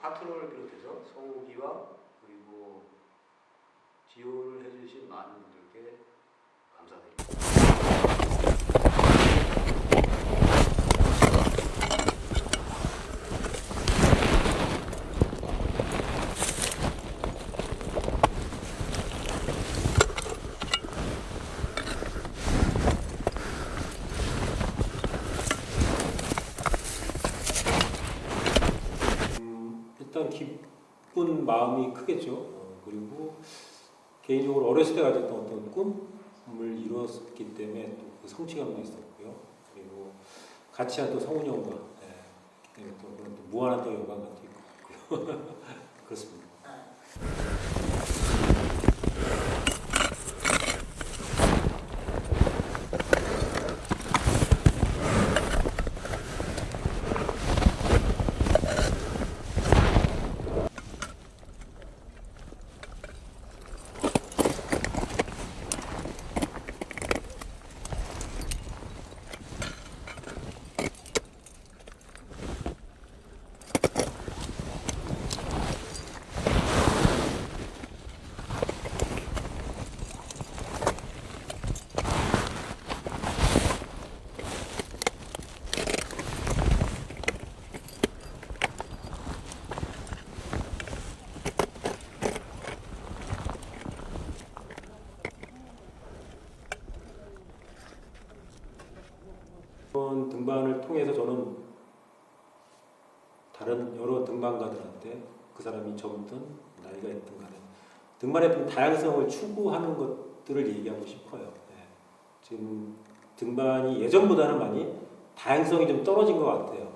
파트너를 비롯해서 성우기와 그리고 지원을 해주신 많은 분들께 감사드립니다. 일단 기쁜 마음이 크겠죠. 그리고 개인적으로 어렸을 때 가졌던 어떤 꿈을 이루었기 때문에 또 그 성취감도 있었고요. 그리고 같이 한 또 성훈 형과 그렇기 때문에 또 그런 또 무한한 또 영광감도 있고 그렇습니다. 이번 등반을 통해서 저는 다른 여러 등반가들한테 그 사람이 젊든 나이가 있든 간에 등반의 좀 다양성을 추구하는 것들을 얘기하고 싶어요. 지금 등반이 예전보다는 많이 다양성이 좀 떨어진 것 같아요.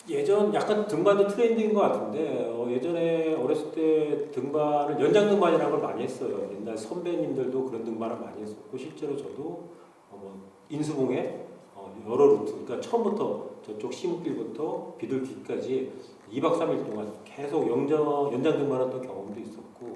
예전 약간 등반도 트렌드인 것 같은데 예전에 어렸을 때 등반을 연장 등반이라는 걸 많이 했어요. 옛날 선배님들도 그런 등반을 많이 했었고 실제로 저도 인수봉에 여러 루트, 그러니까 처음부터 저쪽 시무길부터 비둘기까지 2박 3일 동안 계속 연장 등반했던 경험도 있었고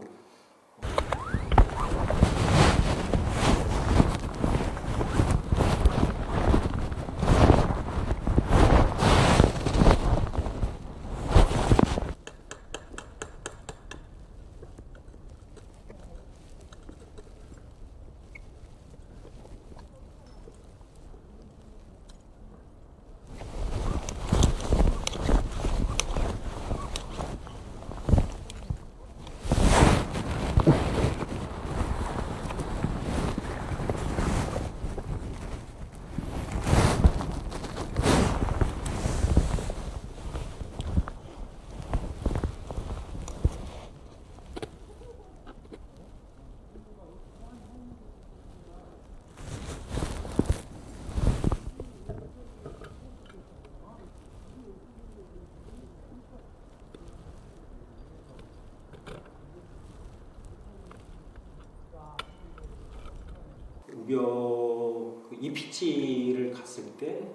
우벽 이 피치를 갔을 때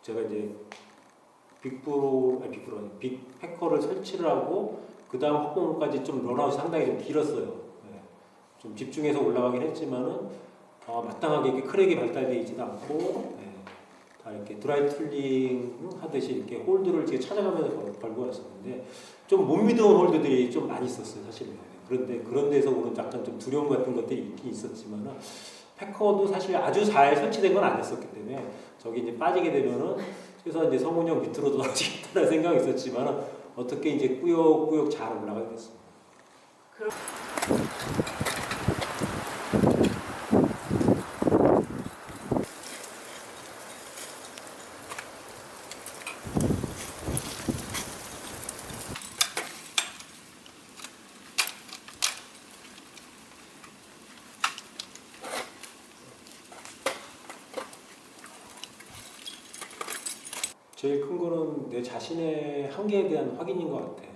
제가 이제 빅패커를 설치를 하고 그 다음 확공까지 좀 런아웃이 상당히 좀 길었어요. 좀 집중해서 올라가긴 했지만은 마땅하게 이렇게 크랙이 발달되어 있지도 않고 다 이렇게 드라이 툴링 하듯이 이렇게 홀드를 이렇게 찾아가면서 걸고 왔었는데 좀 못 믿어온 홀드들이 좀 많이 있었어요 사실. 그런데 그런 데서 오는 약간 좀 두려움 같은 것들이 있긴 있었지만은 패커도 사실 아주 잘 설치된 건 아니었었기 때문에 저기 이제 빠지게 되면은 최소한 이제 성운형 밑으로 떨어지겠다는 생각이 있었지만은 어떻게 이제 꾸역꾸역 잘 올라가게 됐습니다. 제일 큰 거는 내 자신의 한계에 대한 확인인 것 같아요.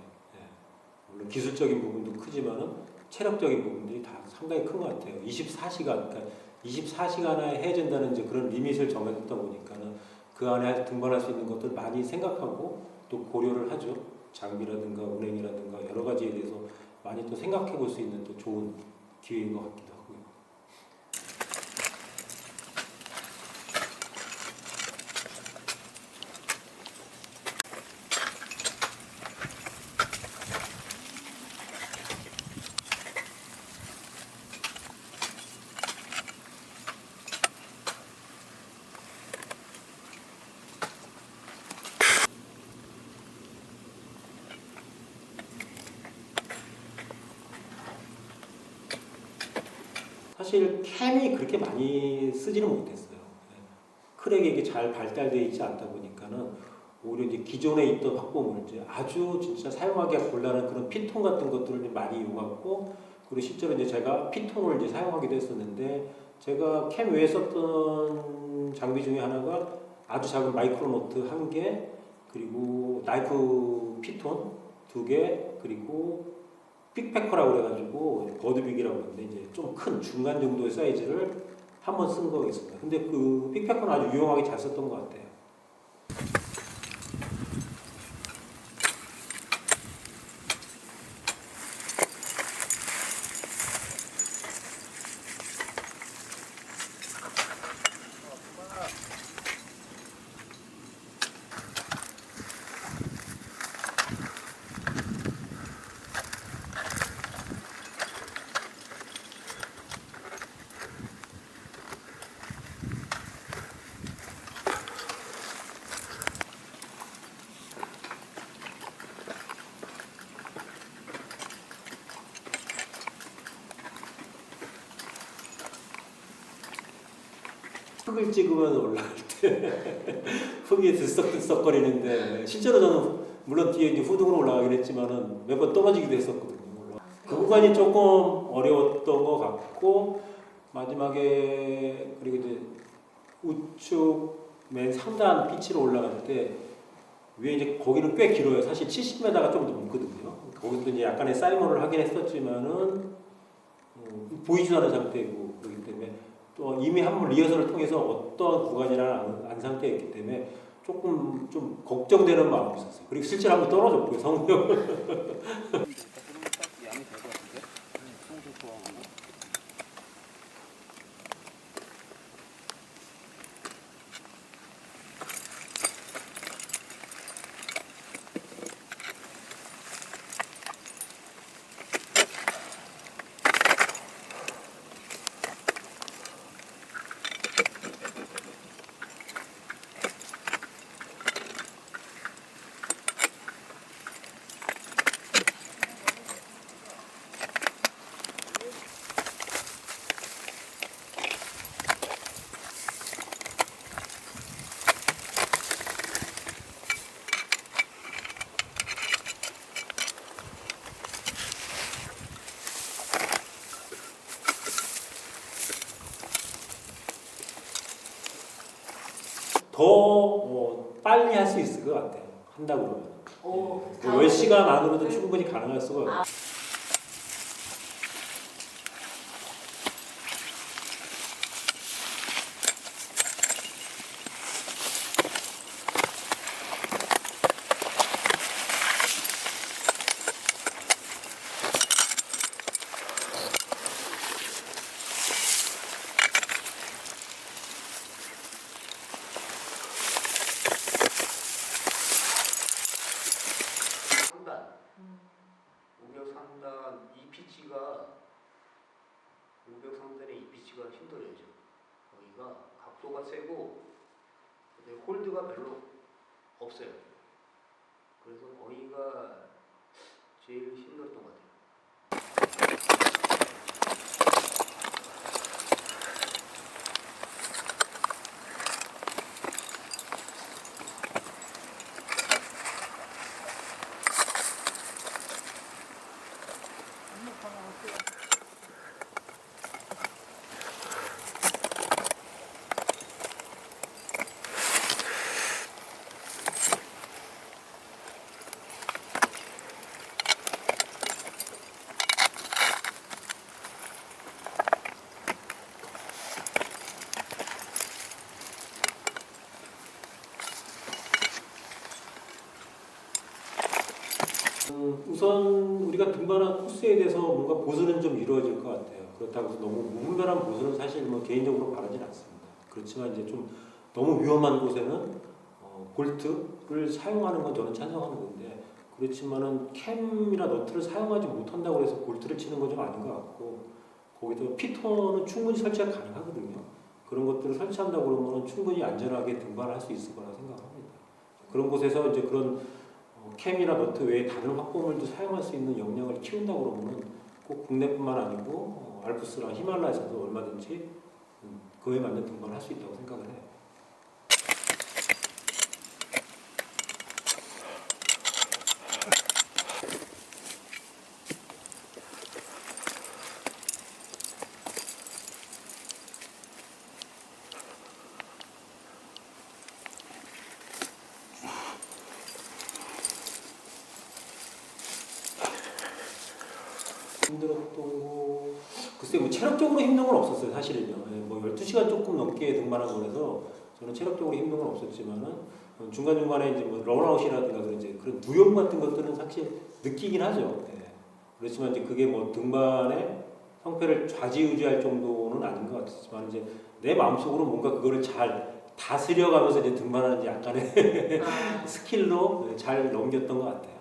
물론 기술적인 부분도 크지만은 체력적인 부분들이 다 상당히 큰 것 같아요. 24시간, 그러니까 24시간에 해야 된다는 이제 그런 리밋을 정해뒀다 보니까는 그 안에 등반할 수 있는 것들 많이 생각하고 또 고려를 하죠. 장비라든가 운행이라든가 여러 가지에 대해서 많이 또 생각해 볼 수 있는 또 좋은 기회인 것 같기도 하고요. 사실 캠이 그렇게 많이 쓰지는 못했어요. 크랙이 이게 잘 발달되어 있지 않다 보니까는 오히려 이제 기존에 있던 확보물 이제 아주 진짜 사용하기가 곤란한 그런 피통 같은 것들을 많이 이용하고 그리고 실제로 이제 제가 피통을 이제 사용하기도 했었는데 제가 캠 외에 썼던 장비 중에 하나가 아주 작은 마이크로노트 1개 그리고 나이프 피톤 2개 그리고 빅패커라고 그래가지고 버드빅이라고 하는데 이제 좀 큰 중간 정도의 사이즈를 한번 쓴 거겠습니다. 근데 그 빅패커는 아주 유용하게 잘 썼던 것 같아요. 흙을 찍으면 올라갈 때 흙이 들썩들썩거리는데 실제로 저는 물론 뒤에 이제 후등으로 올라가긴 했지만은 몇 번 떨어지기도 했었거든요. 그 구간이 조금 어려웠던 것 같고 마지막에 그리고 이제 우측 맨 상단 피치로 올라갈 때 위에 이제 거기는 꽤 길어요. 사실 70m가 좀 넘거든요. 거기서 이제 약간의 사이먼을 하긴 했었지만은 보이지도 않은 상태이고 그렇기 때문에 또 이미 한번 리허설을 통해서 어떤 구간이라는 안 상태였기 때문에 조금 좀 걱정되는 마음이 있었어요. 그리고 실제로 한번 떨어졌고요, 성능. 더 빨리 할 수 있을 것 같아요. 한다고 그러면. 몇 시간 안으로도 충분히 가능할 수가 있어요. 속도가 세고 근데 홀드가 별로 없어요. 그래서 거기가 제일 힘들었던 것 같아요. 우선 우리가 등반한 코스에 대해서 뭔가 보수는 좀 이루어질 것 같아요. 그렇다고 해서 너무 무분별한 보수는 사실 뭐 개인적으로 바라진 않습니다. 그렇지만 이제 좀 너무 위험한 곳에는 볼트를 사용하는 건 저는 찬성하는 건데, 그렇지만은 캠이나 너트를 사용하지 못한다고 해서 볼트를 치는 건 좀 아닌 것 같고, 거기서 피터는 충분히 설치가 가능하거든요. 그런 것들을 설치한다고 그러면 충분히 안전하게 등반을 할 수 있을 거라 생각합니다. 그런 곳에서 이제 그런 캠이나 너트 외에 다른 확보물도 사용할 수 있는 역량을 키운다고 그러면 꼭 국내뿐만 아니고 알프스나 히말라야에서도 얼마든지 그에 맞는 등반을 할 수 있다고 생각을 해요. 힘들었던 거 글쎄 뭐 체력적으로 힘든 건 없었어요. 사실은요. 뭐 12시간 조금 넘게 등반하고 그래서 저는 체력적으로 힘든 건 없었지만은 중간중간에 이제 뭐 런아웃이라든가 그런 이제 그런 두려움 같은 것들은 사실 느끼긴 하죠. 그렇지만 이제 그게 뭐 등반의 성패를 좌지우지할 정도는 아닌 것 같지만 이제 내 마음속으로 뭔가 그거를 잘 다스려가면서 이제 등반하는 이제 약간의 스킬로 잘 넘겼던 것 같아요.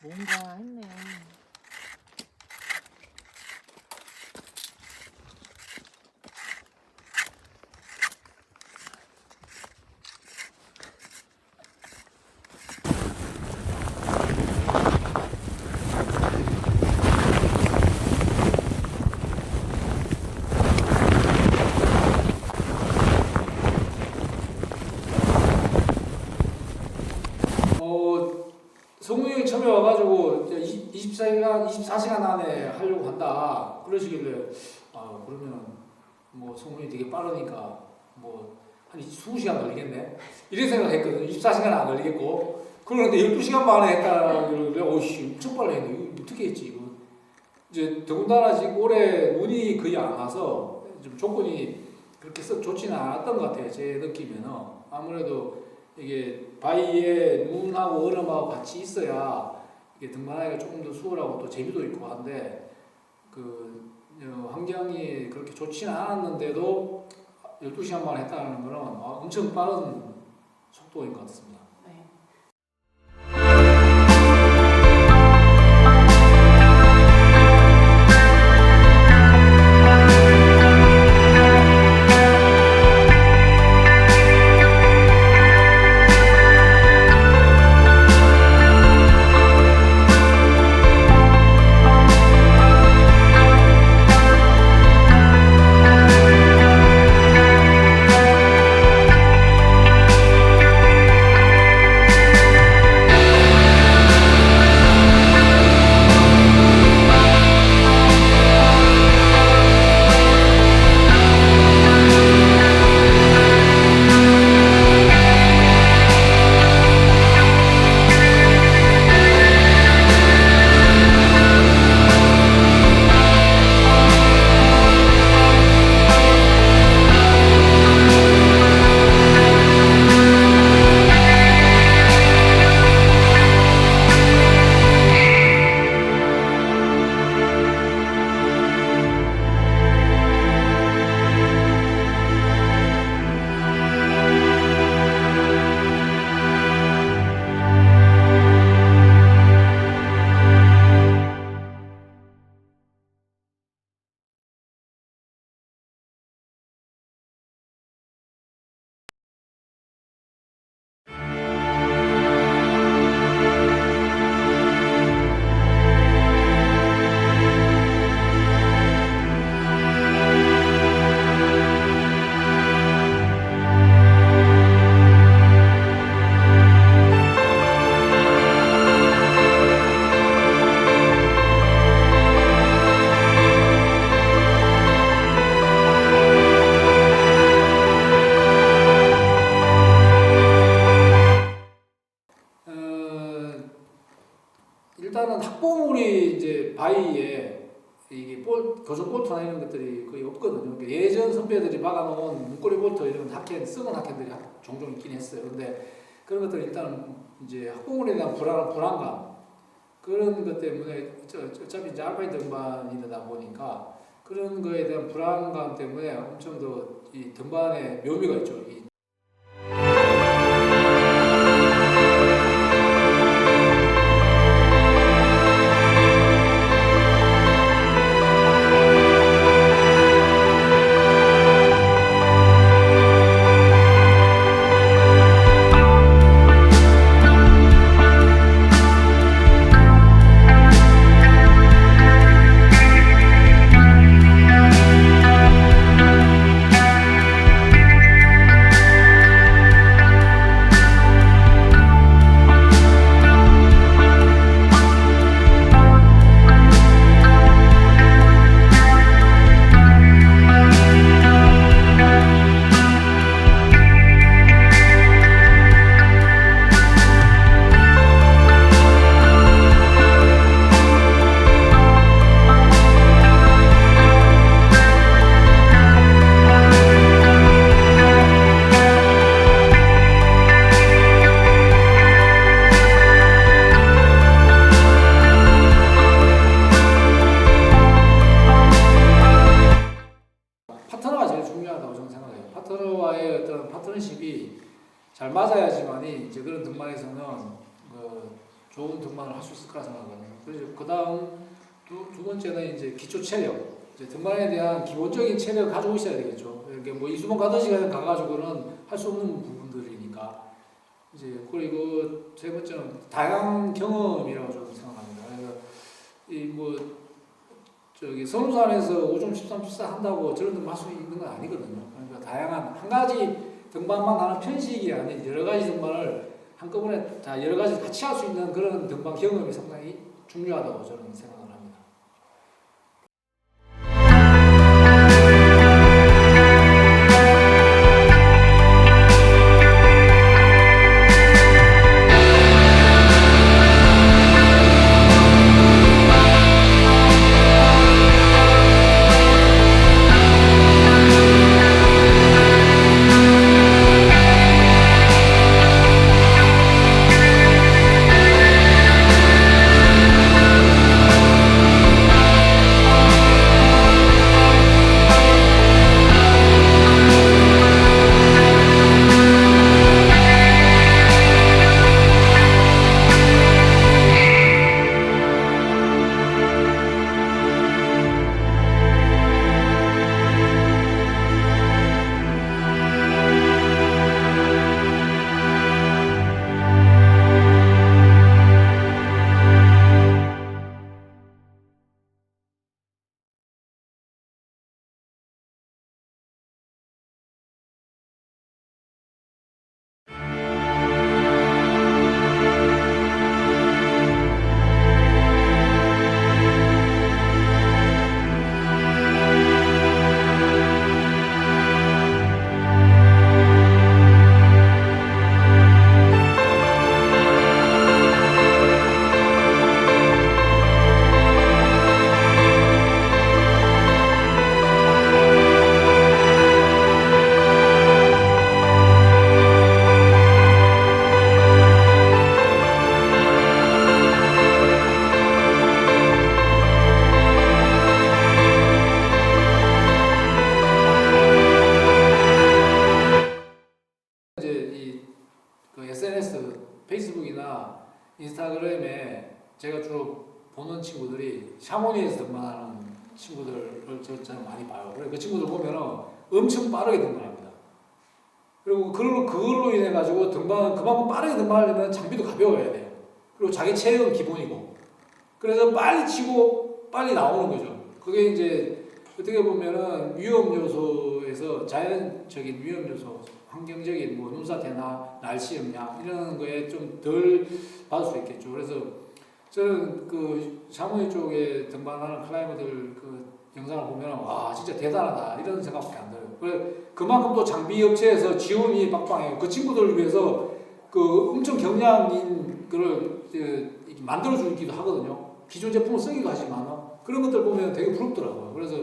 뭔가 했네. 성훈이 형이 처음에 와가지고 24시간 안에 하려고 한다 그러시길래 그러면 뭐 성훈이 되게 빠르니까 뭐 한 20시간 걸리겠네 이런 생각했거든요. 24시간 안 걸리겠고 그런데 12시간 만에 했다 그러길래 오씨 엄청 빨리 했네. 이거 어떻게 했지 이거. 이제 더군다나 지금 올해 눈이 거의 안 와서 좀 조건이 그렇게 썩 좋지는 않았던 것 같아요. 제 느낌에는 아무래도 이게 바위에 눈하고 얼음하고 같이 있어야 이게 등반하기가 조금 더 수월하고 또 재미도 있고 한데 그 환경이 그렇게 좋지는 않았는데도 12시간 만에 했다는 거는 엄청 빠른 속도인 것 같습니다. 네. 일단은 학보물이 이제 바위에 이게 고정 볼트나 이런 것들이 거의 없거든요. 그러니까 예전 선배들이 박아놓은 문고리 볼트 이런 학캔 썩은 학캔들이 종종 있긴 했어요. 그런데 그런 것들 일단은 이제 학보물에 대한 불안감 그런 것 때문에 어차피 이제 알파인 등반이다 보니까 그런 거에 대한 불안감 때문에 엄청 더 이 등반의 묘미가 있죠. 파트너가 제일 중요하다고 저는 생각해요. 파트너와의 어떤 파트너십이 잘 맞아야지만이 이제 그런 등반에서는 좋은 등반을 할 수 있을 거라 생각하거든요. 그래서 그 다음 두 번째는 이제 기초 체력. 이제 등반에 대한 기본적인 체력을 가지고 있어야 되겠죠. 이렇게 뭐 이수만 가듯이 가가지고는 할 수 없는 부분들이니까. 이제 그리고 세 번째는 다양한 경험이라고 저는 생각합니다. 그래서 저기 선우산에서 5점 13, 14 한다고 저런 등반 할 수 있는 건 아니거든요. 그러니까 다양한 한 가지 등반만 하는 편식이 아닌 여러 가지 등반을 한꺼번에 다 여러 가지 같이 할 수 있는 그런 등반 경험이 상당히 중요하다고 저는 생각을 합니다. 페이스북이나 인스타그램에 제가 주로 보는 친구들이 샤모니에서 등반하는 친구들을 저는 많이 봐요. 그래서 그 친구들 보면은 엄청 빠르게 등반합니다. 그리고 그걸로 인해 가지고 등반 그만큼 빠르게 등반하려면 장비도 가벼워야 돼요. 그리고 자기 체력은 기본이고. 그래서 빨리 치고 빨리 나오는 거죠. 그게 이제 어떻게 보면은 위험 요소에서 자연적인 위험 요소, 환경적인 뭐 눈사태나 날씨 영향 이런 거에 좀 덜 받을 수 있겠죠. 그래서 저는 그 샤모니 쪽에 등반하는 클라이머들 그 영상을 보면 와 진짜 대단하다 이런 생각밖에 안 들어요. 그만큼 또 장비 업체에서 지원이 빵빵해요. 그 친구들을 위해서 그 엄청 경량인 그런 이렇게 만들어주기도 하거든요. 기존 제품을 쓰기도 하지만 그런 것들 보면 되게 부럽더라고요. 그래서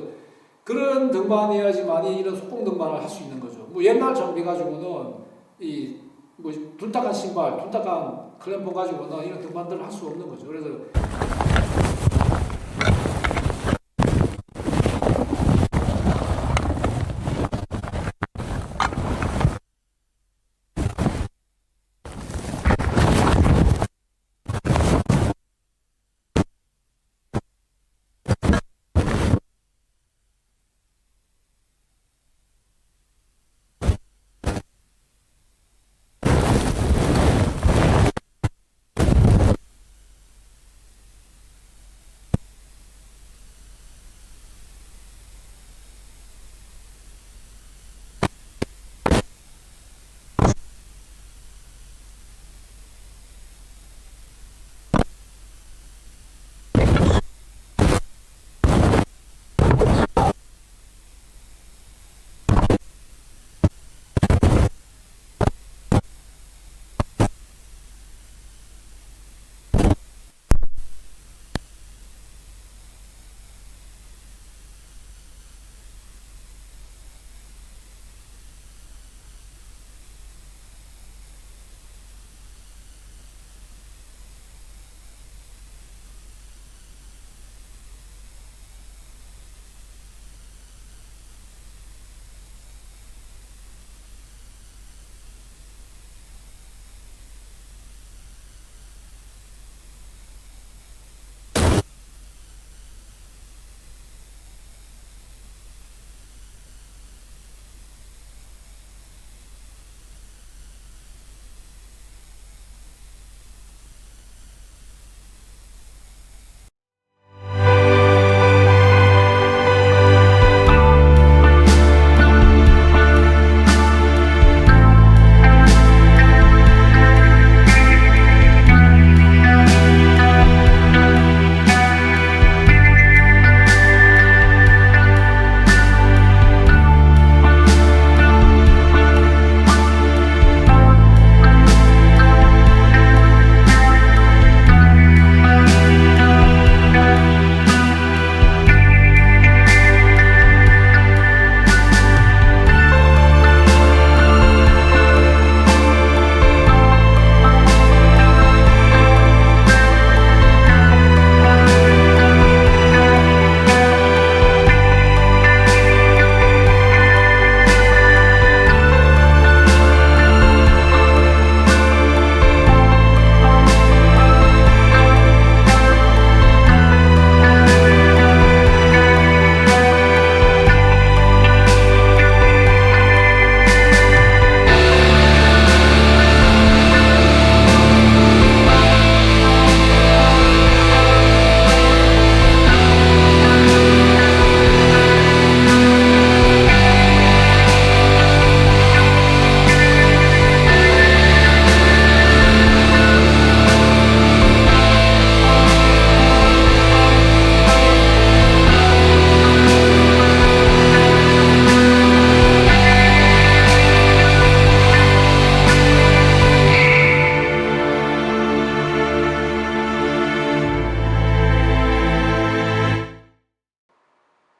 그런 등반해야지만이 이런 속공 등반을 할 수 있는 거죠. 뭐 옛날처럼 해가지고는 이 뭐 둔탁한 신발, 둔탁한 클램프 가지고는 이런 등반들을 할 수 없는 거죠. 그래서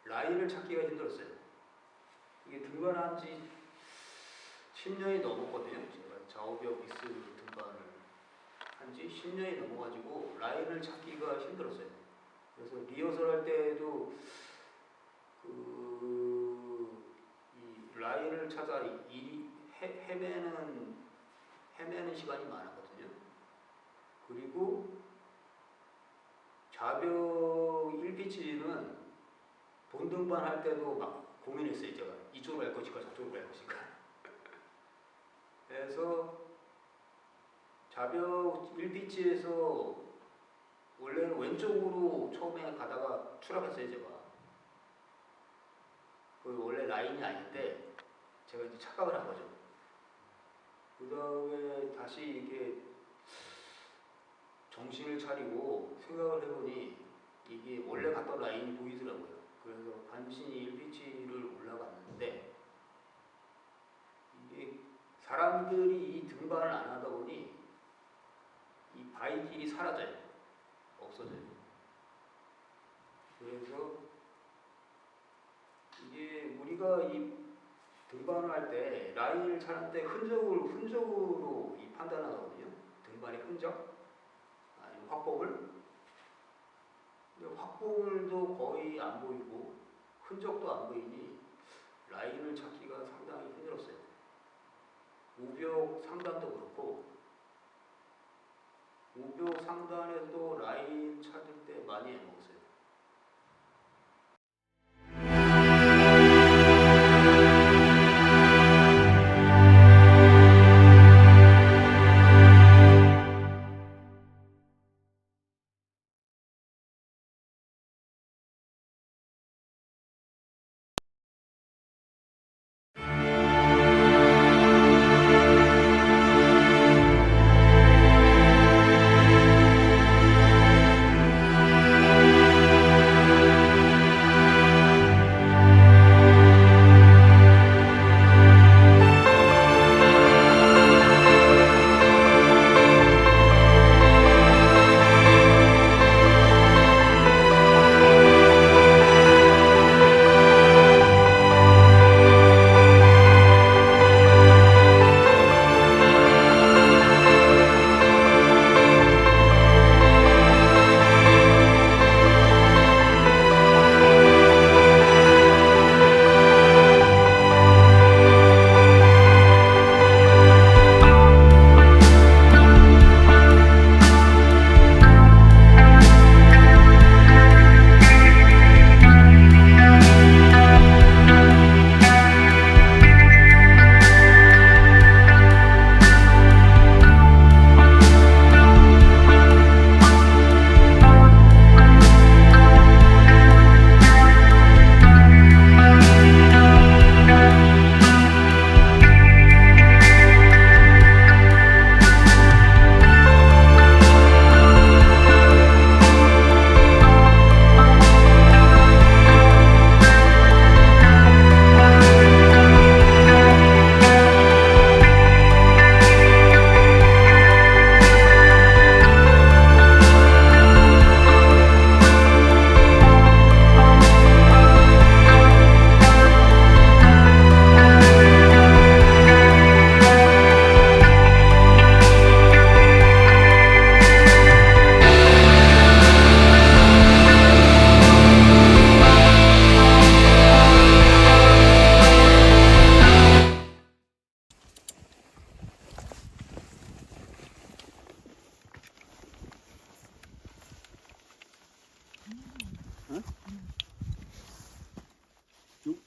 라인을 찾기가 힘들었어요. 이게 등반한 지 10년이 넘었거든요. 제가 좌우벽 미스 등반을 한 지 10년이 넘어가지고 라인을 찾기가 힘들었어요. 그래서 리허설 할 때도 이 라인을 찾아 헤매는 시간이 많았거든요. 그리고 좌벽 1피치는 본등반 할 때도 막 고민했어요. 제가 이쪽으로 갈 것인가 저쪽으로 갈 것인가. 그래서 좌벽 1피치에서 원래는 왼쪽으로 처음에 가다가 추락했어요. 제가 그 원래 라인이 아닌데 제가 이제 착각을 한 거죠. 그 다음에 다시 이게 정신을 차리고 생각을 해보니 이게 원래 갔던 라인이 보이더라고요. 그래서 간신히 1피치를 올라갔는데 이게 사람들이 이 등반을 안 하다 보니 이 바위길이 사라져요. 없어져요. 그래서 이게 우리가 이 등반을 할 때 라인을 찾을 때 흔적으로 이 판단하거든요. 등반의 흔적, 아니면 확보물. 근데 확보물도 거의 안 보이고 흔적도 안 보이니 라인을 찾기가 상당히 힘들었어요. 우벽 상단도 그렇고 우벽 상단에도 라인 찾을 때 많이 애먹었어요.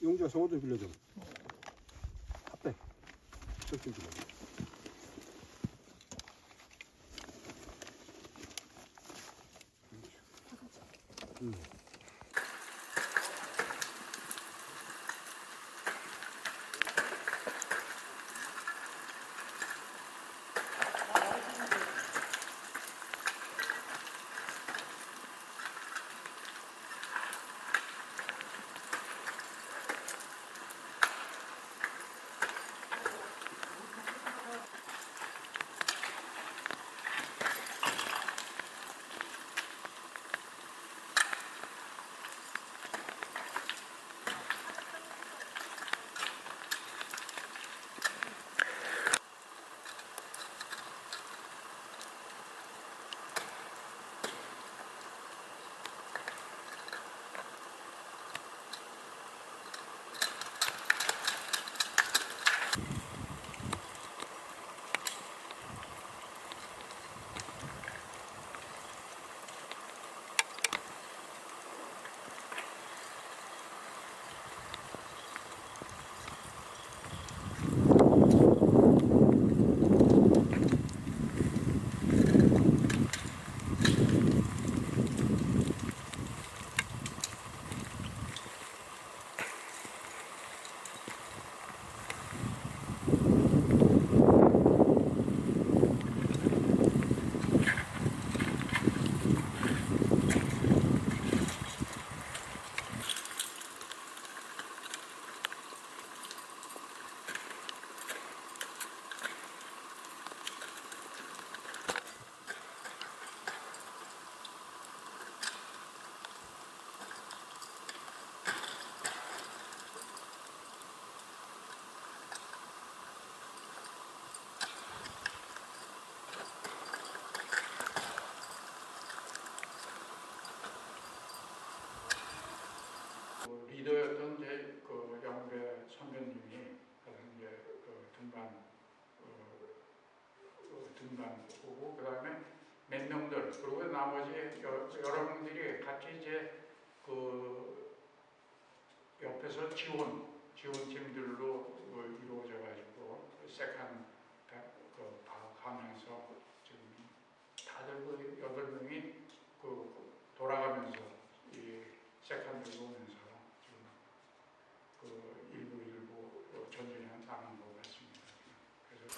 용주가 저거 좀 빌려줘. 앞에. 저좀 빌려줘. 그 리더였던 이제 그 영배 선배님이 이제 그 등반 보고 그다음에 몇 명들 그리고 나머지 여러분들이 같이 이제 그 옆에서 지원팀들로 이루어져 가지고 세컨 가면서 지금 다들 그 8명이 그 돌아가면서 이 세컨들 보면서 지금 그 일부 전전이 나는 것 같습니다. 그래서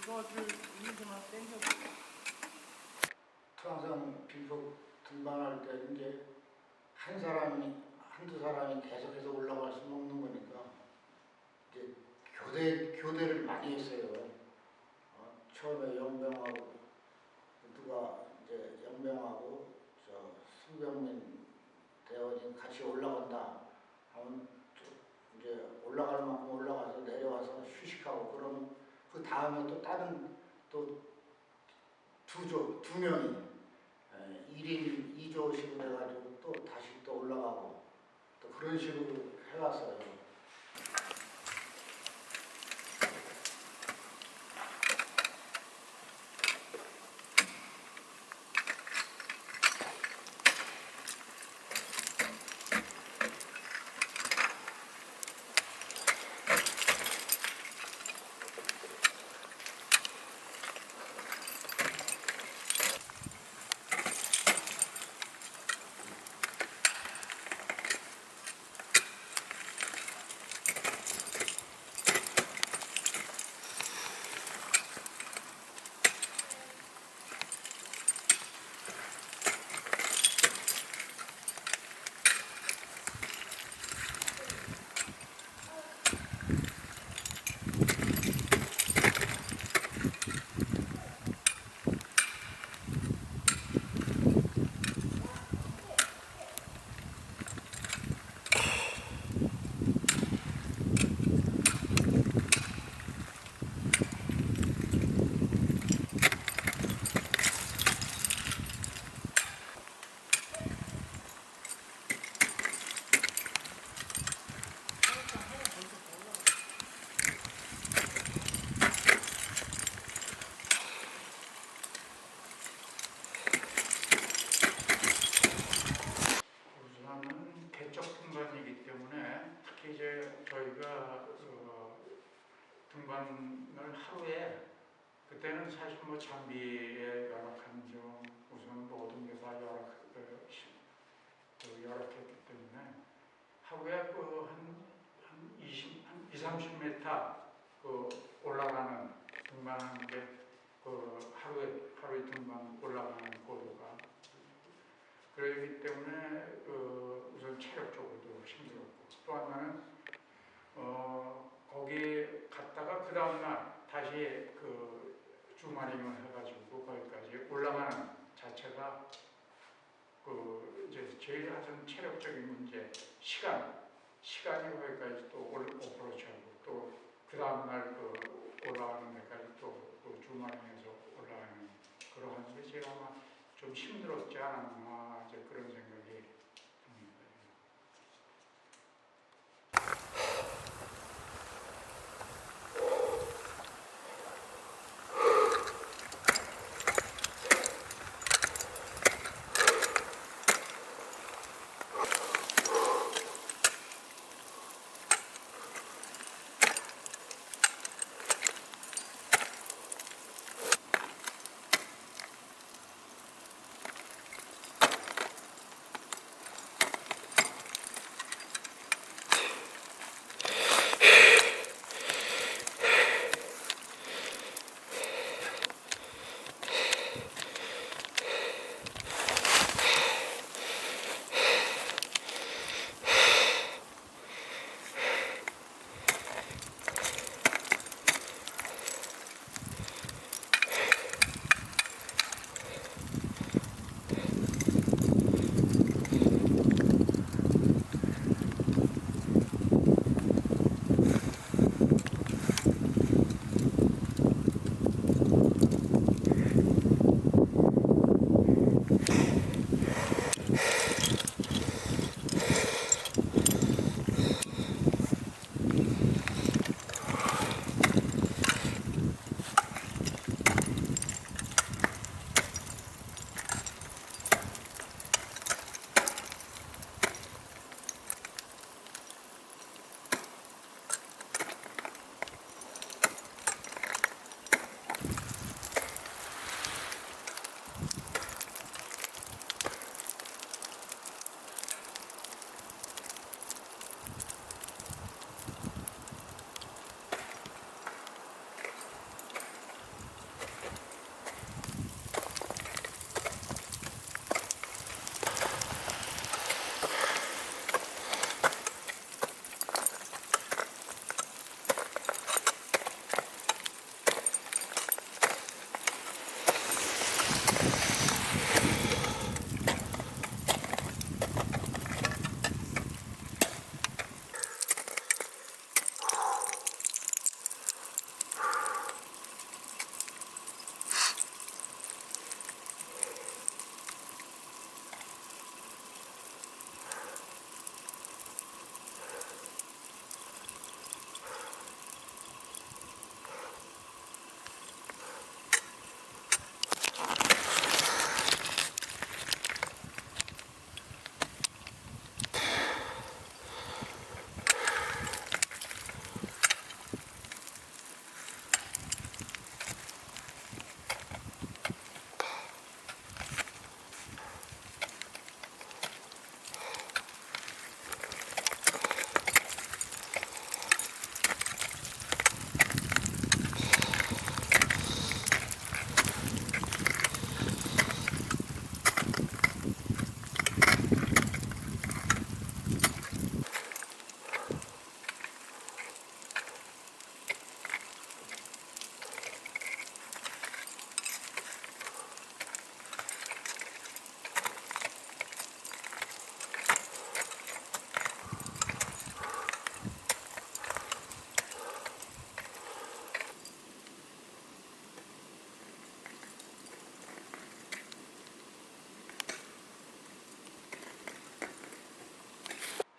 그거를 위에서만 땡겨. 항상 비속 등반할 때 이제 한두 사람이 계속해서 올라갈 수 없는 거니까 이제 교대를 많이 했어요. 처음에 영병하고 누가 이제 영병하고 저 수병민 대원이 같이 올라간다 하면 이제 올라갈 만큼 올라가서 내려와서 휴식하고 그러면 그 다음에 또 다른 또 두 명이 1인 2조식으로 해가지고 또 다시 또 올라가고 또 그런 식으로 해왔어요. 우선은 개척 등반이기 때문에 특히 이제 저희가 등반을 하루에 그때는 사실 뭐 장비의 열악한 점 우선 모든 게 다 열악했기 때문에 하루에 한 20-30m 올라가는 등반하는 게 하루에 등반 올라가는 고도가 그렇기 때문에 우선 체력적으로도 힘들었고 또 하나는 거기 갔다가 그 다음날 다시 주마링을 해가지고 거기까지 올라가는 자체가 이제 제일 하여튼 체력적인 문제 시간이 거기까지 또 어프로치하고 또 그 다음날 올라가는 데까지 또 주마링에서 올라가는 그러한 게 제가 아마 좀 힘들었지 않았나 이제 그런 생각이 듭니다.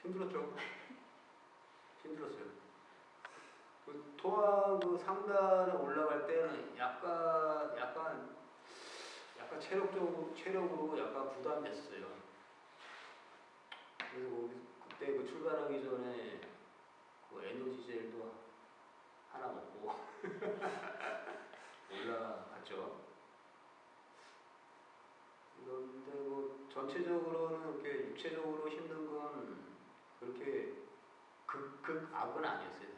힘들었죠. 힘들었어요. 그 토하 그 상단에 올라갈 때는 약간 체력으로 약간 부담됐어요. 그래서 그때 그 출발하기 전에 그 에너지 젤도 하나 먹고 올라갔죠. 그런데 뭐 전체적으로는 이렇게 육체적으로 힘든 건 그렇게 극악은 아니었어요.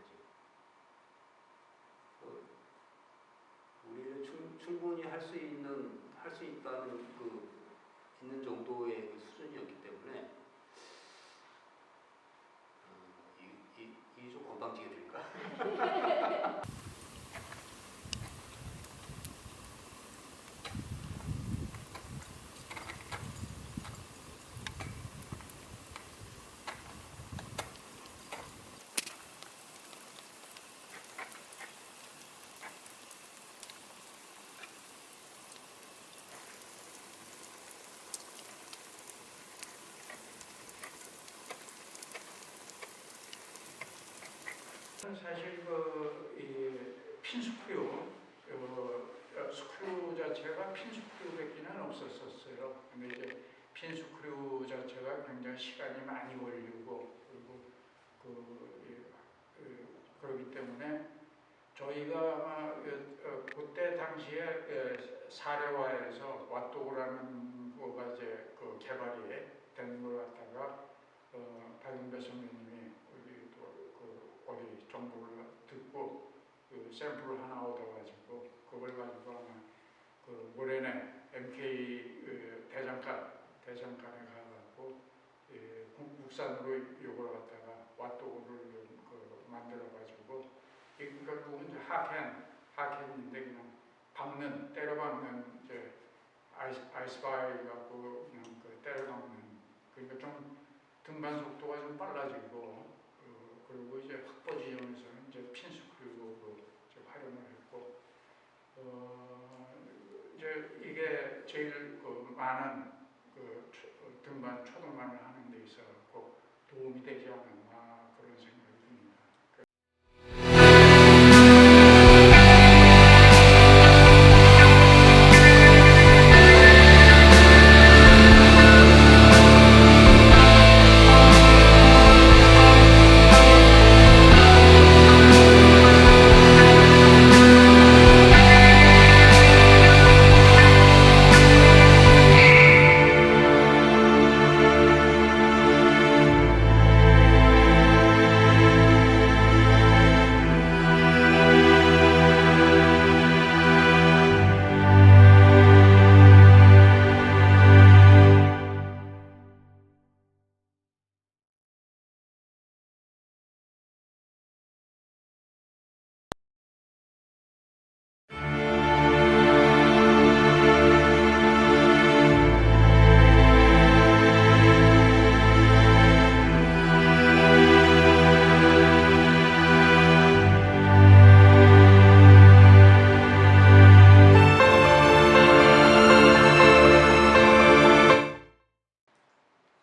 사실. 우리는 충분히 할 수 있다는 있는 정도의 그 수준이었기 때문에 이게 좀 건방지게 될까? 사실 이 핀스크류 스크류 자체가 핀스크류밖에는 없었었어요. 근데 이제 핀스크류 자체가 굉장히 시간이 많이 걸리고 그리고 그렇기 때문에 저희가 아마 그때 당시에 사례화에서 왓도그라는 거가 이제 그 개발이 된 걸 갖다가 박윤배 선배님이 우리 또그 어디 정보를 듣고 그 샘플을 하나 얻어가지고 그걸 가지고 아마 그 모레네 MK 대장간에 가갖고 국산으로 요걸 갖다가 왓도그를 만들어가지고 결국은 이제 하켄인데 그냥 때려박는 이제 아이스바이 갖고 그냥 때려박는 그러니까 좀 등반 속도가 좀 빨라지고 그리고 이제 확보 지점에서는 이제 핀스크류로 이제 활용을 했고 이제 이게 제일 많은 등반 초등반을 하는 데 있어 갖고 도움이 되지 않았나 그런 생각이 듭니다.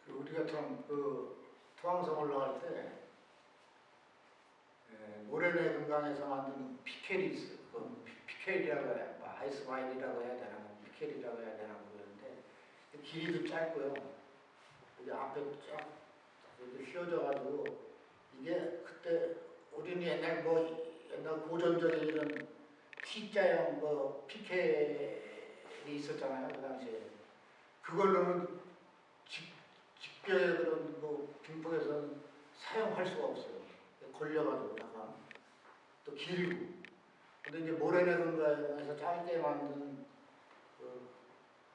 우리가 토항성 올라갈 때 모래내 금강에서 만든 피켈이 있어요. 피켈이라고 해야, 아이스바인이라고 해야 되나, 피켈이라고 해야 되나 모르겠는데 길이도 짧고요. 여기 앞에 쫙 이렇게 휘어져가지고 이게 그때 우리는 옛날 고전적인 이런 T자형 피켈이 있었잖아요. 그 당시에 그걸로는 직교의 그런 빙포에서는 사용할 수가 없어요. 걸려가지고 약간 또 길고. 근데 이제 모래내 금강에서 짧게 만든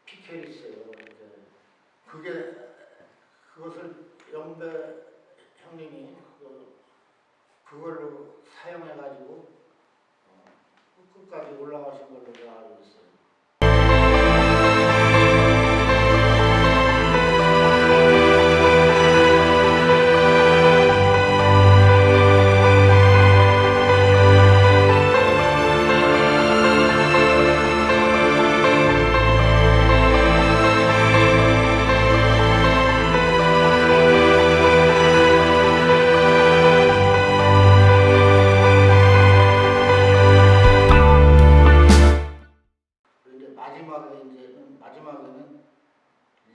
피켈이 있어요. 그것을 영배 형님이 그걸로 사용해가지고 끝까지 올라가신 걸로 제가 알고 있어요.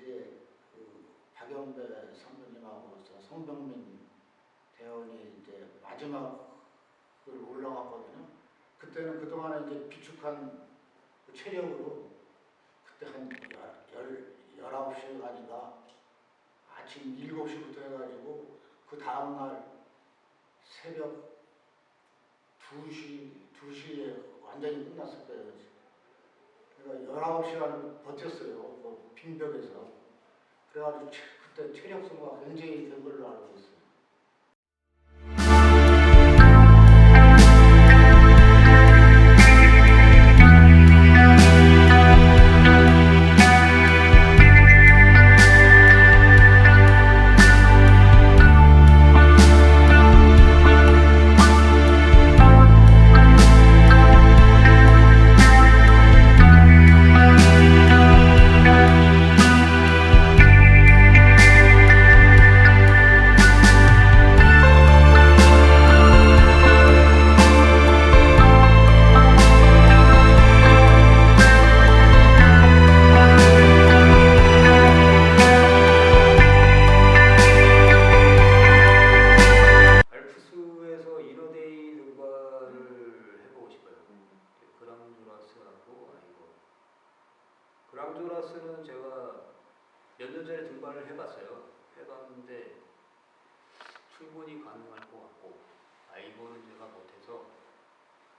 이제 그 박영배 선배님하고 송병민 대원이 이제 마지막을 올라갔거든요. 그때는 그동안에 이제 비축한 그 체력으로 그때 한 19시간인가 아침 7시부터 해가지고 그 다음날 새벽 2시에 완전히 끝났을 거예요. 그러니까 19시간을 버텼어요. 그 빙벽에서. 그래가지고 그때 체력 소모가 굉장히 된 걸로 알고 있어요. 알프스에서 이너데이 등반을 해보고 싶어요. 그랑조라스하고 아니고 그랑조라스는 제가 몇 년 전에 등반을 해봤어요. 해봤는데 충분히 가능할 것 같고 아이고는 제가 못해서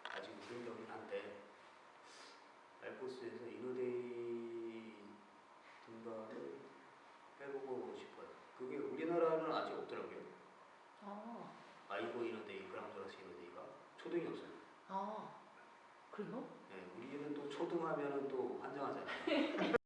아직 무능력이긴 한데 알프스에서 이너데이 등반을 해보고 싶어요. 그게 우리나라는 아직 없더라고요. 아, 아이고 이너데이, 그랑조라스 이너데이가 초등이 없어요. 아, 그래요? 네, 우리는 또 초등하면은 또 환장하잖아요.